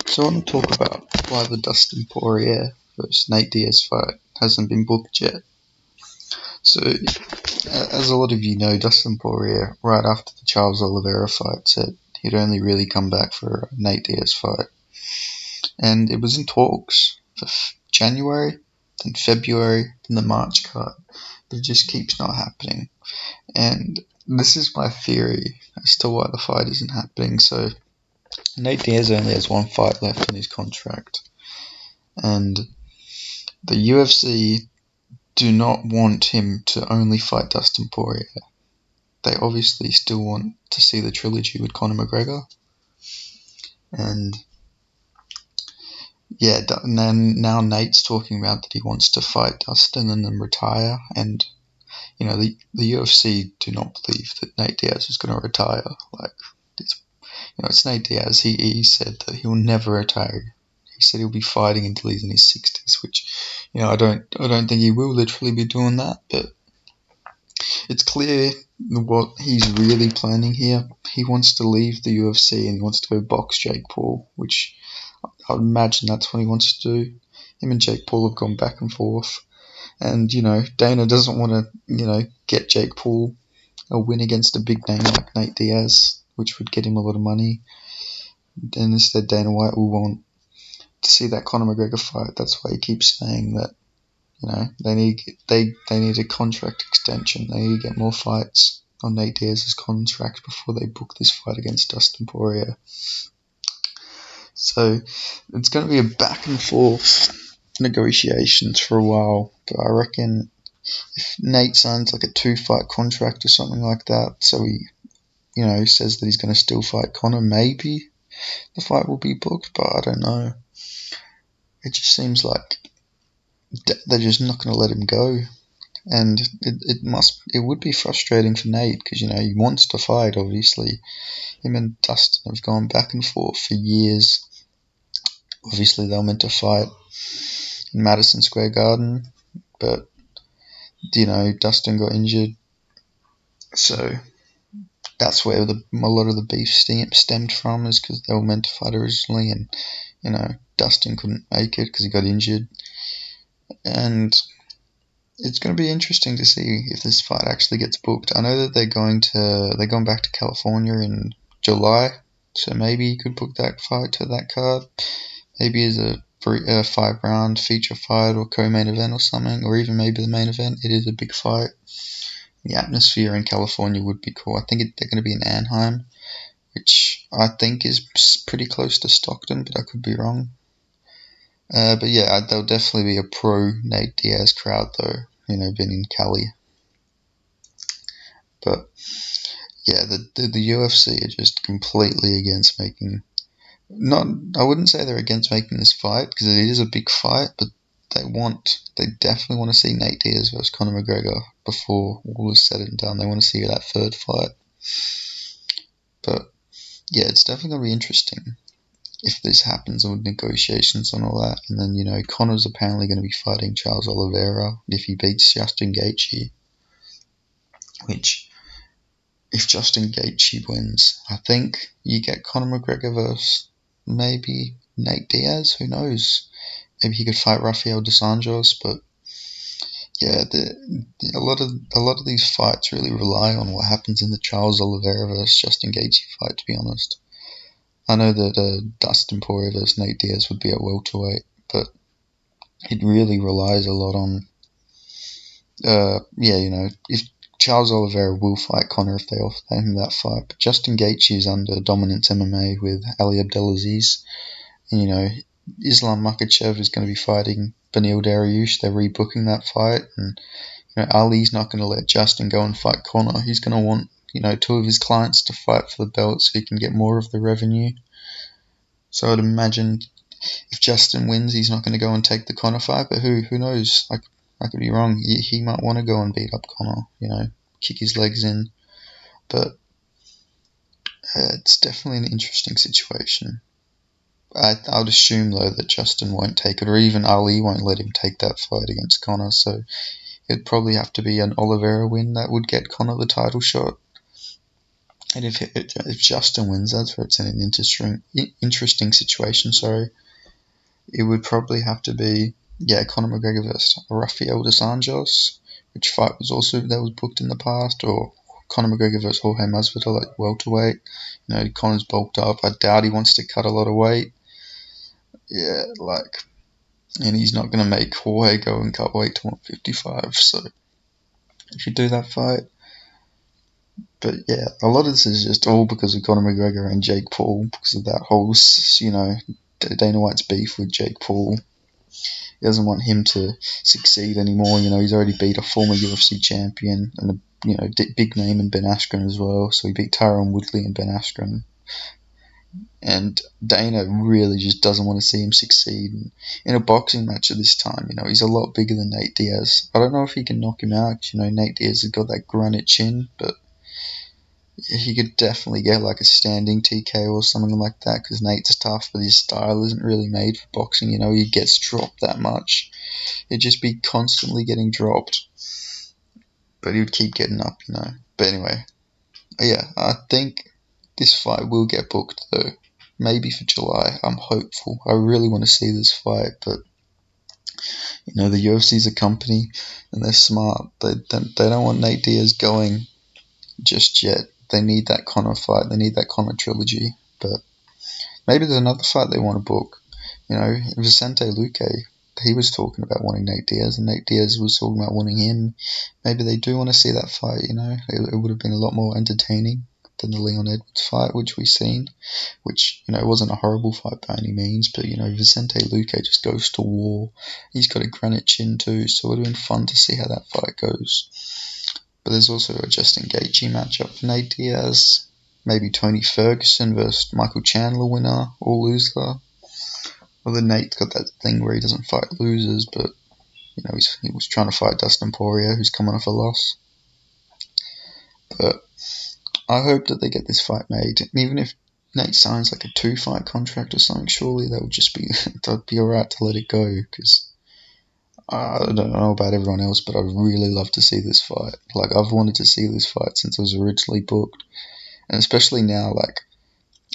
So I want to talk about why the Dustin Poirier versus Nate Diaz fight hasn't been booked yet. So, as a lot of you know, Dustin Poirier, right after the Charles Oliveira fight, said he'd only really come back for a Nate Diaz fight. And it was in talks for January, then February, then the March card. But it just keeps not happening. And this is my theory as to why the fight isn't happening. So, Nate Diaz only has one fight left in his contract. And the UFC do not want him to only fight Dustin Poirier. They obviously still want to see the trilogy with Conor McGregor. And yeah, now Nate's talking about that he wants to fight Dustin and then retire. And, you know, the UFC do not believe that Nate Diaz is going to retire. It's Nate Diaz. He said that he will never retire. He said he'll be fighting until he's in his 60s, which, I don't think he will literally be doing that, but it's clear what he's really planning here. He wants to leave the UFC and he wants to go box Jake Paul, which I would imagine that's what he wants to do. Him and Jake Paul have gone back and forth, and, Dana doesn't want to, get Jake Paul a win against a big name like Nate Diaz, which would get him a lot of money. And instead, Dana White will want to see that Conor McGregor fight. That's why he keeps saying that, they need a contract extension. They need to get more fights on Nate Diaz's contract before they book this fight against Dustin Poirier. So it's going to be a back and forth negotiations for a while. But I reckon if Nate signs like a 2-fight contract or something like that, so he, says that he's going to still fight Conor, maybe the fight will be booked, but I don't know. It just seems like they're just not going to let him go, and it would be frustrating for Nate because he wants to fight. Obviously, him and Dustin have gone back and forth for years. Obviously, they were meant to fight in Madison Square Garden, but Dustin got injured, so that's where a lot of the beef stemmed from, is because they were meant to fight originally, and Dustin couldn't make it because he got injured. And it's going to be interesting to see if this fight actually gets booked. I know that they're going back to California in July, so maybe you could book that fight to that card. Maybe as a 5-round feature fight or co-main event or something, or even maybe the main event. It is a big fight. The atmosphere in California would be cool. I think they're going to be in Anaheim, which I think is pretty close to Stockton, but I could be wrong. But yeah, there'll definitely be a pro Nate Diaz crowd though, being in Cali. But yeah, the UFC are just completely against making. I wouldn't say they're against making this fight because it is a big fight, but they definitely want to see Nate Diaz versus Conor McGregor before all is said and done. They want to see that third fight. But yeah, it's definitely going to be interesting if this happens with negotiations and all that. And then, Conor's apparently going to be fighting Charles Oliveira if he beats Justin Gaethje, which, if Justin Gaethje wins, I think you get Conor McGregor versus maybe Nate Diaz. Who knows? Maybe he could fight Rafael dos Anjos, but yeah, a lot of these fights really rely on what happens in the Charles Oliveira versus Justin Gaethje fight, to be honest. I know that Dustin Poirier versus Nate Diaz would be at welterweight, but it really relies a lot on, if Charles Oliveira will fight Conor if they offer him that fight. But Justin Gaethje is under Dominance MMA with Ali Abdelaziz, and Islam Makhachev is going to be fighting Beneil Dariush. They're rebooking that fight, and Ali's not going to let Justin go and fight Conor. He's going to want 2 of his clients to fight for the belt so he can get more of the revenue. So I'd imagine if Justin wins, he's not going to go and take the Conor fight, but who knows? I could be wrong. He might want to go and beat up Conor, kick his legs in. But it's definitely an interesting situation. I would assume, though, that Justin won't take it, or even Ali won't let him take that fight against Conor, so it'd probably have to be an Oliveira win that would get Conor the title shot. And if Justin wins, that's where it's in an interesting situation. Sorry, it would probably have to be Conor McGregor versus Rafael dos Anjos, which fight was also that was booked in the past, or Conor McGregor versus Jorge Masvidal at welterweight. Conor's bulked up. I doubt he wants to cut a lot of weight. And he's not going to make Jorge go and cut weight to 155. So if you do that fight. But a lot of this is just all because of Conor McGregor and Jake Paul, because of that whole, Dana White's beef with Jake Paul. He doesn't want him to succeed anymore. He's already beat a former UFC champion and a big name in Ben Askren as well. So he beat Tyron Woodley and Ben Askren. And Dana really just doesn't want to see him succeed in a boxing match at this time. He's a lot bigger than Nate Diaz. I don't know if he can knock him out. Nate Diaz has got that granite chin, but he could definitely get like a standing TKO or something like that, because Nate's tough, but his style isn't really made for boxing. He gets dropped that much. He'd just be constantly getting dropped, but he would keep getting up, But anyway, I think this fight will get booked though. Maybe for July. I'm hopeful. I really want to see this fight, but the UFC's a company and they're smart. They don't want Nate Diaz going just yet. They need that Conor fight. They need that Conor trilogy. But maybe there's another fight they want to book. Vicente Luque, he was talking about wanting Nate Diaz, and Nate Diaz was talking about wanting him. Maybe they do want to see that fight. It would have been a lot more entertaining than the Leon Edwards fight, which we've seen. Which, it wasn't a horrible fight by any means, but, Vicente Luque just goes to war. He's got a granite chin too, so it would have been fun to see how that fight goes. But there's also a Justin Gaethje matchup for Nate Diaz. Maybe Tony Ferguson versus Michael Chandler winner or loser. Although Nate's got that thing where he doesn't fight losers, but he was trying to fight Dustin Poirier, who's coming off a loss. But I hope that they get this fight made. And even if Nate signs like a 2-fight contract or something, surely that would just be that'd be alright to let it go, because I don't know about everyone else, but I'd really love to see this fight. I've wanted to see this fight since it was originally booked. And especially now,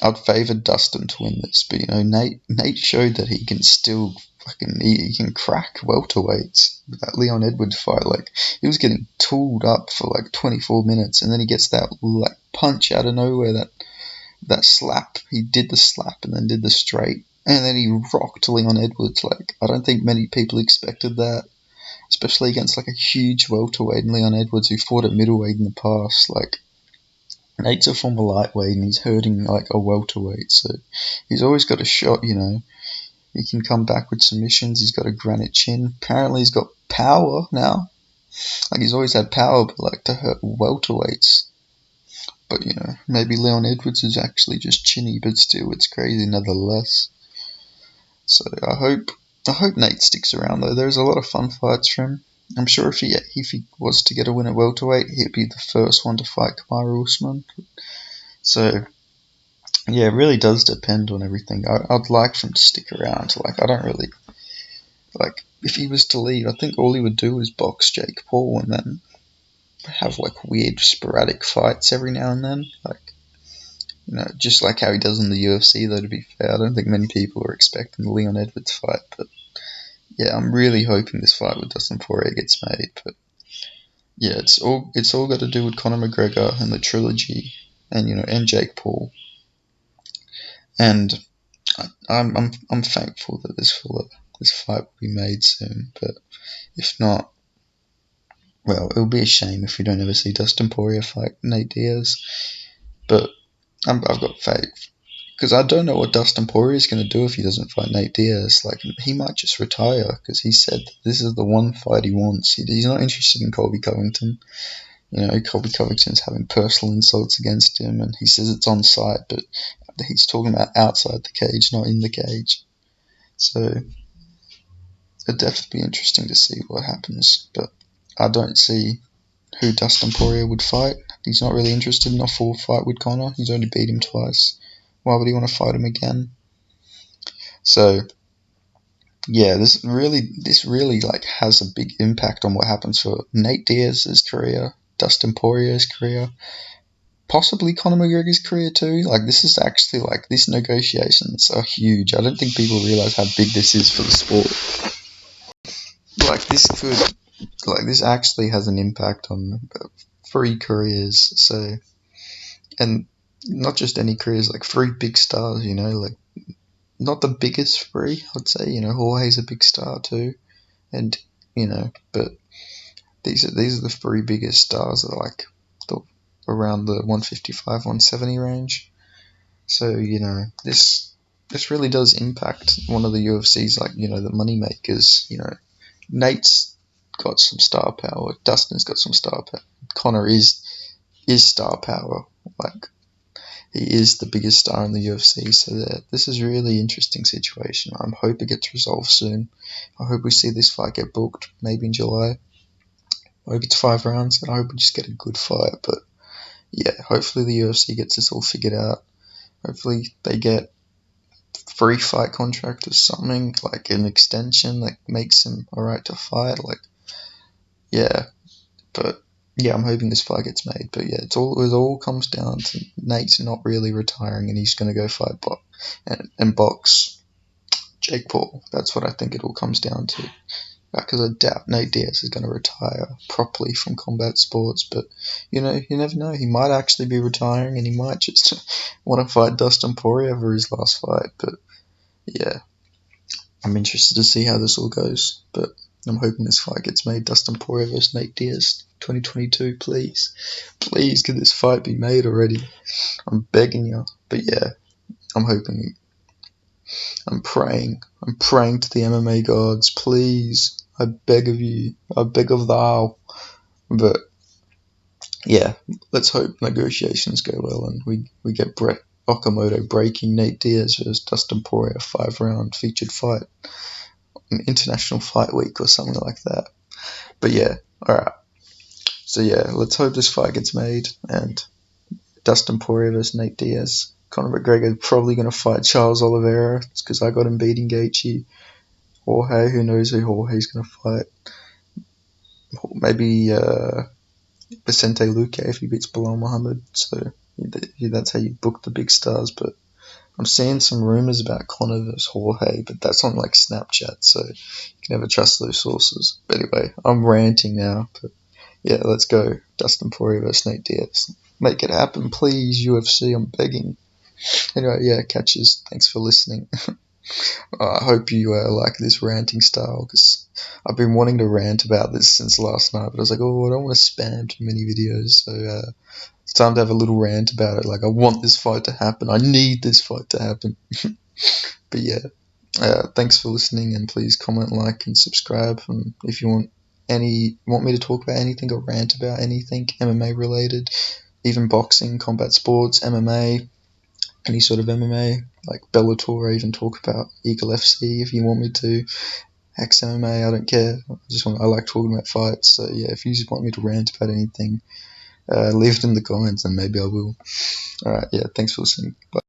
I'd favour Dustin to win this. But, Nate showed that he can still he can crack welterweights. With that Leon Edwards fight, he was getting tooled up for 24 minutes, and then he gets that punch out of nowhere, that slap. He did the slap and then did the straight. And then he rocked Leon Edwards. I don't think many people expected that, especially against a huge welterweight in Leon Edwards, who fought at middleweight in the past. Nate's a former lightweight and he's hurting a welterweight, so he's always got a shot. He can come back with submissions. He's got a granite chin. Apparently he's got power now. He's always had power, but to hurt welterweights. But maybe Leon Edwards is actually just chinny, but still, it's crazy nevertheless. So I hope Nate sticks around though. There's a lot of fun fights for him. I'm sure if he was to get a win at welterweight, he'd be the first one to fight Kamaru Usman. So it really does depend on everything. I'd like for him to stick around. I don't really if he was to leave, I think all he would do is box Jake Paul and then have weird sporadic fights every now and then. Just like how he does in the UFC, though, to be fair. I don't think many people are expecting the Leon Edwards fight, but I'm really hoping this fight with Dustin Poirier gets made. But it's all got to do with Conor McGregor and the trilogy, and and Jake Paul. And I'm thankful that this fight will be made soon. But if not, well, it'll be a shame if we don't ever see Dustin Poirier fight Nate Diaz. But I've got faith, because I don't know what Dustin Poirier is going to do if he doesn't fight Nate Diaz. He might just retire, because he said that this is the one fight he wants. He's not interested in Colby Covington. Colby Covington's having personal insults against him, and he says it's on site, but he's talking about outside the cage, not in the cage. So it'd definitely be interesting to see what happens, but I don't see who Dustin Poirier would fight. He's not really interested in a full fight with Conor. He's only beat him twice. Why would he want to fight him again? So this really has a big impact on what happens for Nate Diaz's career, Dustin Poirier's career, possibly Conor McGregor's career too. Like, this is actually, like, these negotiations are huge. I don't think people realize how big this is for the sport. Like, this actually has an impact on 3 careers. So, and not just any careers, like 3 big stars. Like, not the biggest 3, I'd say. Jorge's a big star too, and but these are the 3 biggest stars that are like around the 155, 170 range. So this really does impact one of the UFC's, like, the money makers. Nate's got some star power. Dustin's got some star power. Conor is star power. Like, he is the biggest star in the UFC. So this is a really interesting situation. I hope it gets resolved soon. I hope we see this fight get booked maybe in July. I hope it's 5 rounds, and I hope we just get a good fight. But yeah, hopefully the UFC gets this all figured out. Hopefully they get free fight contract or something, like an extension that makes him alright to fight. Like, yeah, but yeah, I'm hoping this fight gets made. But yeah, it all comes down to Nate's not really retiring, and he's going to go fight and box Jake Paul. That's what I think it all comes down to. Because I doubt Nate Diaz is going to retire properly from combat sports. But, you never know. He might actually be retiring, and he might just want to fight Dustin Poirier for his last fight. But, yeah, I'm interested to see how this all goes. But I'm hoping this fight gets made. Dustin Poirier versus Nate Diaz, 2022, please. Please, could this fight be made already? I'm begging you. But, yeah, I'm hoping. I'm praying to the MMA gods, please. I beg of you. I beg of thou. But yeah, let's hope negotiations go well and we get Brett Okamoto breaking Nate Diaz versus Dustin Poirier 5-round featured fight on International Fight Week or something like that. But yeah, alright. So yeah, let's hope this fight gets made and Dustin Poirier versus Nate Diaz. Conor McGregor probably going to fight Charles Oliveira. It's because I got him beating Gaethje. Jorge, who knows who Jorge's going to fight. Maybe Vicente Luque if he beats Bilal Muhammad. So that's how you book the big stars. But I'm seeing some rumors about Conor versus Jorge, but that's on like Snapchat, so you can never trust those sources. But anyway, I'm ranting now. But yeah, let's go. Dustin Poirier versus Nate Diaz. Make it happen, please, UFC. I'm begging. Anyway, yeah, catches. Thanks for listening. I hope you like this ranting style, because I've been wanting to rant about this since last night, but I was like, oh, I don't want to spam too many videos, so it's time to have a little rant about it. Like, I want this fight to happen. I need this fight to happen. But yeah, thanks for listening, and please comment, like, and subscribe. And if you want me to talk about anything or rant about anything MMA related, even boxing, combat sports, MMA, any sort of MMA, like Bellator, I even talk about Eagle FC if you want me to. XMMA, I don't care. I like talking about fights. So yeah, if you just want me to rant about anything, leave it in the comments and maybe I will. Alright, yeah, thanks for listening. Bye.